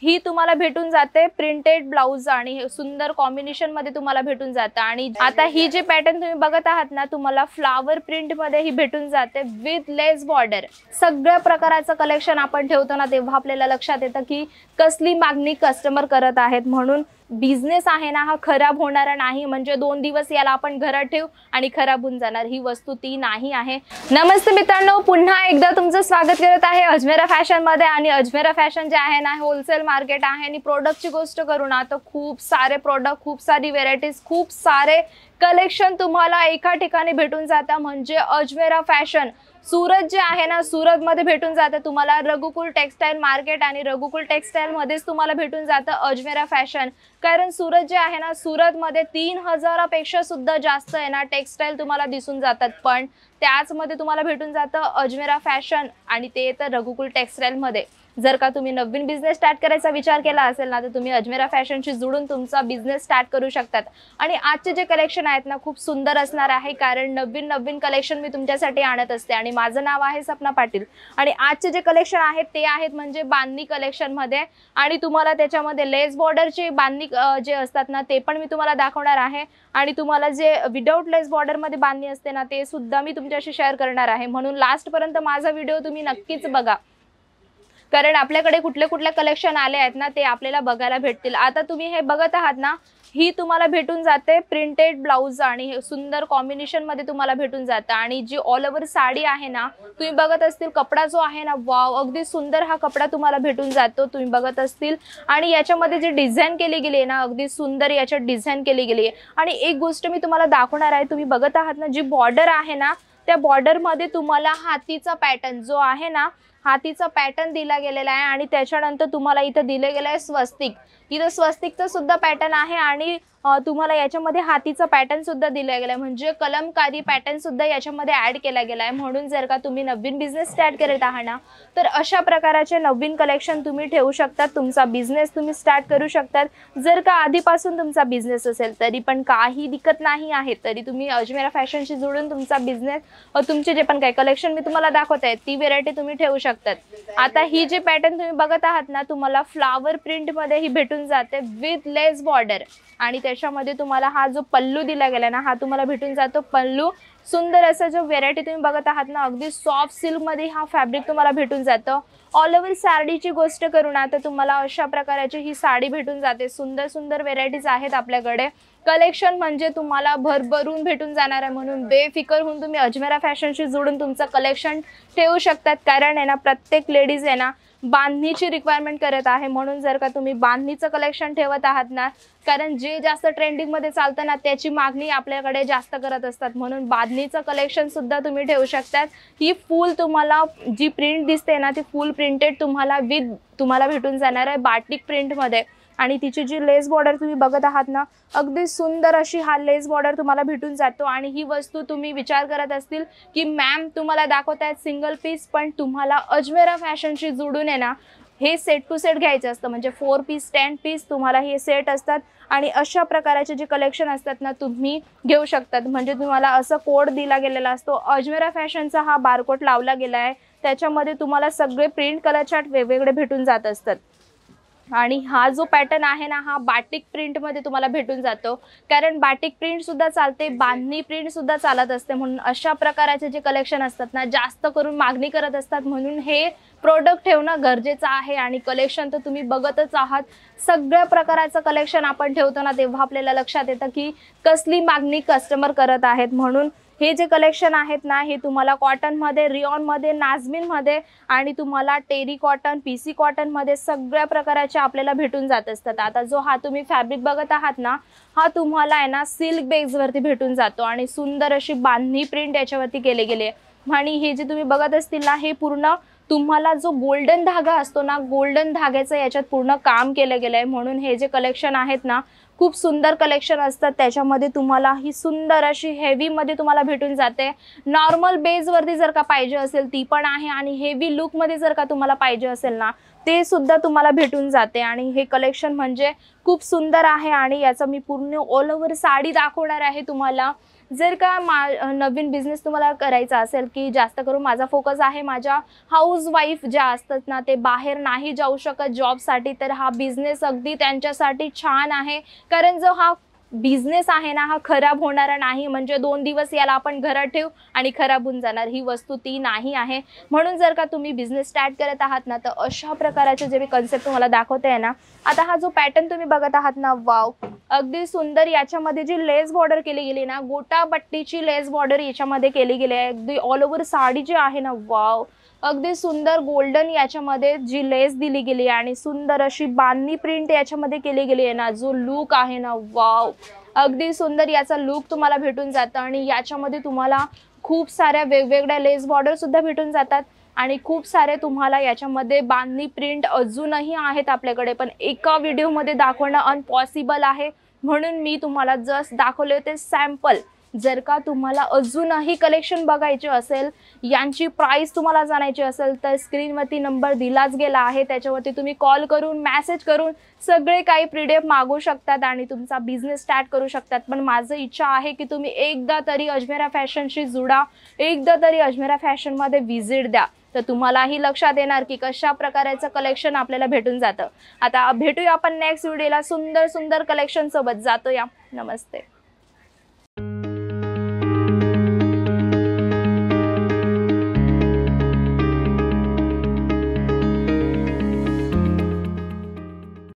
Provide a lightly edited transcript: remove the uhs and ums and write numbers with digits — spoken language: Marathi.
ही तुम्हाला भेटून जाते प्रिंटेड ब्लाउज आणि सुंदर कॉम्बिनेशन मध्ये तुम्हाला भेटून जातं। आणि आता ही जे पॅटर्न तुम्ही बघत आहात ना, तुम्हाला फ्लावर प्रिंट मध्ये ही भेटून जाते विथ लेस बॉर्डर। सगळ्या प्रकाराचं कलेक्शन आपण ठेवतो ना, तेव्हा आपल्याला लक्षात येतं की कसली मागणी कस्टमर करत आहेत। म्हणून बिझनेस आहे ना हा खराब होणारा नाही, म्हणजे 2 दिवस याला आपण घरात ठेवू आणि खराब होऊन जाणार, ही वस्तू ती नाही आहे। नमस्ते मित्रांनो, पुन्हा एकदा तुमचं स्वागत करत आहे अजमेरा फॅशन मध्ये। आणि अजमेरा फॅशन जे आहे ना, होलसेल मार्केट आहे आणि प्रोडक्टची गोष्ट करू ना तर खूप सारे प्रोडक्ट, खूप सारी व्हेरायटीज, खूप सारे कलेक्शन तुम्हाला एका ठिकाणी भेटून जातं। म्हणजे अजमेरा फॅशन सूरत जे आहे ना, सूरत मध्ये भेटून जातं तुम्हाला रघुकुल टेक्सटाईल मार्केट। आणि रघुकुल टेक्सटाईल मध्येच तुम्हाला भेटून जातं अजमेरा फॅशन। कारण सूरत जे आहे ना, सूरत मध्ये 3000 पेक्षा सुद्धा जास्त आहे ना टेक्सटाईल तुम्हाला दिसून जातात, पण त्याच मध्ये तुम्हाला भेटून जातं अजमेरा फॅशन आणि ते तर रघुकुल टेक्सटाईल मध्ये। जर का तुम्ही नवीन बिझनेस स्टार्ट करायचा विचार केला असेल ना, तर तुम्ही अजमेरा फॅशनशी जोडून तुमचा बिझनेस स्टार्ट करू शकतात। आणि आजचे जे कलेक्शन आहेत ना, खूप सुंदर असणार आहे, कारण नवीन कलेक्शन मी तुमच्यासाठी आणत असते। आणि माझं नाव आहे सपना पाटील। आणि आजचे जे कलेक्शन आहेत ते आहेत म्हणजे बांधणी कलेक्शन मध्ये। आणि तुम्हाला त्याच्यामध्ये लेस बॉर्डरचे बांधणी जे असतात ना, ते पण मी तुम्हाला दाखवणार आहे। आणि तुम्हाला जे विदाउट लेस बॉर्डर मध्ये बांधणी असते ना, ते सुद्धा मी तुमच्याशी शेअर करणार आहे। म्हणून लास्ट पर्यंत माझा व्हिडिओ तुम्ही नक्कीच बघा, कारण आपल्याकडे कुठले कलेक्शन आले आहेत ना, ते आपल्याला बघायला भेटतील। आता तुम्ही हे बघत आहात ना, ही तुम्हाला भेटून जाते प्रिंटेड ब्लाउज आणि सुंदर कॉम्बिनेशन मध्ये तुम्हाला भेटून जातं। आणि जी ऑल ओव्हर साडी आहे ना, तुम्ही बघत असतील कपडा जो आहे ना, वाव, अगदी सुंदर हा कपडा तुम्हाला भेटून जातो, तुम्ही बघत असतील। आणि याच्यामध्ये जी डिझाईन केली गेली आहे ना, अगदी सुंदर याच्यात डिझाईन केली गेली आहे। आणि एक गोष्ट मी तुम्हाला दाखवणार आहे, तुम्ही बघत आहात ना, जी बॉर्डर आहे ना, त्या बॉर्डर मध्ये तुम्हाला हातीचा पॅटर्न जो आहे ना, हातीचा पॅटर्न दिला गेलेला आहे। आणि त्याच्यानंतर तुम्हाला इथं दिले गेलं आहे स्वस्तिक, इथं स्वस्तिकचा सुद्धा पॅटर्न आहे। आणि तुम्हाला याच्यामध्ये हातीचा पॅटर्न सुद्धा दिला गेला आहे, म्हणजे कलमकारी पॅटर्न सुद्धा याच्यामध्ये ऍड केला गेला आहे। म्हणून जर का तुम्ही नवीन बिझनेस स्टार्ट करत आहात ना, तर अशा प्रकारचे नवीन कलेक्शन तुम्ही ठेवू शकता, तुमचा बिझनेस तुम्ही स्टार्ट करू शकतात। जर का आधीपासून तुमचा बिझनेस असेल तरी पण काही दिक्कत नाही आहे, तरी तुम्ही अजमेरा फॅशनशी जोडून तुमचा बिझनेस, तुमचे जे पण काही कलेक्शन मी तुम्हाला दाखवत आहे ती व्हेरायटी तुम्ही ठेवू शकतात। आता ही जे पॅटर्न तुम्ही बघत आहात ना, तुम्हाला फ्लावर प्रिंट मध्ये ही भेटून जाते विथ लेस बॉर्डर। आणि त्याच्यामध्ये तुम्हाला हा जो पल्लू दिला गेला ना, हा तुम्हाला भेटून जातो पल्लू। सुंदर असा जो व्हेरायटी तुम्ही बघत आहात ना, अगदी सॉफ्ट सिल्क मध्ये हा फॅब्रिक तुम्हाला भेटून जातं। ऑल ओव्हर साडीची गोष्ट करू ना, तर तुम्हाला अशा प्रकारची ही साडी भेटून जाते। सुंदर व्हेरायटीज आहेत आपल्याकडे, कलेक्शन म्हणजे तुम्हाला भरभरून भेटून जाणार आहे। म्हणून बेफिकर होऊन तुम्ही अजमेरा फॅशनशी जोडून तुमचं कलेक्शन ठेवू शकतात। कारण आहे ना, प्रत्येक लेडीज आहे ना बांधणीची रिक्वायरमेंट करत आहे। म्हणून जर का तुम्ही बांधणीचं कलेक्शन ठेवत आहात ना, कारण जे जास्त ट्रेंडिंग मध्ये चालतं ना, त्याची मागणी आपल्याकडे जास्त करत असतात, म्हणून बांधणीचं कलेक्शन सुद्धा तुम्ही ठेवू शकतात। ही फुल तुम्हाला जी प्रिंट दिसते ना, ती फुल प्रिंटेड तुम्हाला भेटून जाणार आहे बाटिक प्रिंट मध्ये। आणि तिची जी लेस बॉर्डर तुम्ही बघत आहात ना, अगदी सुंदर अशी हा लेस बॉर्डर तुम्हाला भेटून जातो। आणि ही वस्तू तुम्ही विचार करत असतील की मॅम तुम्हाला दाखवत आहेत सिंगल पीस, पण तुम्हाला अजमेरा फॅशनशी जोडून आहे ना हे सेट टू सेट घ्यायचं असतं, म्हणजे 4 पीस 10 पीस तुम्हाला हे सेट असतात। आणि अशा प्रकारचे जे कलेक्शन असतात ना, तुम्ही घेऊ शकतात। म्हणजे तुम्हाला असं कोड दिला गेलेला असतो, अजमेरा फॅशनचा हा बारकोड लावला गेला आहे, त्याच्यामध्ये तुम्हाला सगळे प्रिंट कलर चार्ट वेगवेगळे भेटून जात असतात। आणि हा जो पॅटर्न आहे ना, हा बाटिक प्रिंट मध्ये तुम्हाला भेटून जातो, कारण बाटिक प्रिंट सुद्धा चालते, बांधणी प्रिंट सुद्धा चालत असते। म्हणून अशा प्रकारचे जे कलेक्शन असतात ना, जास्त करून मागणी करत असतात, म्हणून हे प्रोडक्ट ठेवणं गरजेचं आहे। आणि कलेक्शन तर तुम्ही बघतच आहात, सगळ्या प्रकाराचं कलेक्शन आपण ठेवतो ना, तेव्हा आपल्याला लक्षात येतं की कसली मागणी कस्टमर करत आहेत। म्हणून हे जे कलेक्शन आहेत ना, हे तुम्हाला कॉटन मध्ये, रिऑन मध्ये, नाजमीन मध्ये आणि तुम्हाला टेरी कॉटन, पीसी कॉटन मध्ये सगळ्या प्रकाराचे आपल्याला भेटून जात असतात। आता जो हा तुम्ही फॅब्रिक बघत आहात ना, हा तुम्हाला आहे ना सिल्क बेस वरती भेटून जातो आणि सुंदर अशी बांधणी प्रिंट याच्यावरती केली गेली आहे। आणि हे जे तुम्ही बघत असतील ना, हे पूर्ण तुम्हाला जो गोल्डन धागा असतो ना, गोल्डन धाग्याचं याच्यात पूर्ण काम केलं गेलं आहे। म्हणून हे जे कलेक्शन आहेत ना, खूप सुंदर कलेक्शन असतात। त्याच्यामध्ये तुम्हाला ही सुंदर अशी हेवी मध्ये तुम्हाला भेटून जाते। नॉर्मल बेस वरती जर का पाहिजे असेल ती पण आहे, आणि हेवी लुक मध्ये जर का तुम्हाला पाहिजे असेल ना, ते सुद्धा तुम्हाला भेटून जाते। आणि हे कलेक्शन म्हणजे खूप सुंदर आहे। आणि याचं मी पूर्ण ऑल ओव्हर साडी दाखवणार आहे तुम्हाला, जर का नवीन बिझनेस तुम्हाला करायचा असेल, की जास्त करून माझा फोकस आहे माझ्या हाऊसवाईफ ज्या असतात ना, ते बाहेर नाही जाऊ शकत जॉबसाठी, तर हा बिझनेस अगदी त्यांच्यासाठी छान आहे. कारण जो हा बिझनेस आहे ना, हा खराब होणारा नाही. म्हणजे 2 दिवस याला आपण घरात ठेवू आणि खराब होऊन जाणार, ही वस्तू ती नाही आहे. म्हणून जर का तुम्ही बिझनेस स्टार्ट करत आहात ना, तर अशा प्रकारचे जे मी कन्सेप्ट तुम्हाला दाखवते आहे ना, आता हा जो पॅटर्न तुम्ही बघत आहात ना, वॉव! अगदी सुंदर. याच्यामध्ये जी लेस बॉर्डर केली गेली ना, गोटापट्टीची लेस बॉर्डर याच्यामध्ये केली गेली आहे. अगदी ऑल ओव्हर साडी जी आहे ना, वॉव! अगदी सुंदर गोल्डन याच्यामध्ये जी लेस दिली गेली आहे आणि सुंदर अशी बांधणी प्रिंट याच्यामध्ये केली गेली आहे ना, जो लुक आहे ना, वॉव! अगदी सुंदर याचा लुक तुम्हाला भेटून जातं. आणि याच्यामध्ये तुम्हाला खूप साऱ्या वेगवेगळ्या लेस बॉर्डर सुद्धा भेटून जातात आणि खूप सारे तुम्हाला याच्यामध्ये बांधणी प्रिंट अजूनही आहेत आपल्याकडे, पण एका व्हिडिओमध्ये दाखवणं अनपॉसिबल आहे. म्हणून मी तुम्हाला जस्ट दाखवले होते सॅम्पल. जर का तुम्हाला अजूनही कलेक्शन बघायचे असेल, यांची प्राइस तुम्हाला जाणायची असेल, तर स्क्रीनवरती नंबर दिलाच गेला आहे. त्याच्यावरती तुम्ही कॉल करून, मेसेज करून सगळे काही पीडीएफ मागवू शकतात आणि तुमचा बिझनेस स्टार्ट करू शकतात. पण माझं इच्छा आहे की तुम्ही एकदा तरी अजमेरा फॅशनशी जुडा, एकदा तरी अजमेरा फॅशनमध्ये व्हिजिट द्या. तर तुम्हालाही लक्षात येणार की कशा प्रकारचं कलेक्शन आपल्याला भेटून जातं. आता भेटूया आपण नेक्स्ट व्हिडिओला सुंदर सुंदर कलेक्शन सोबत. जातो या. नमस्ते.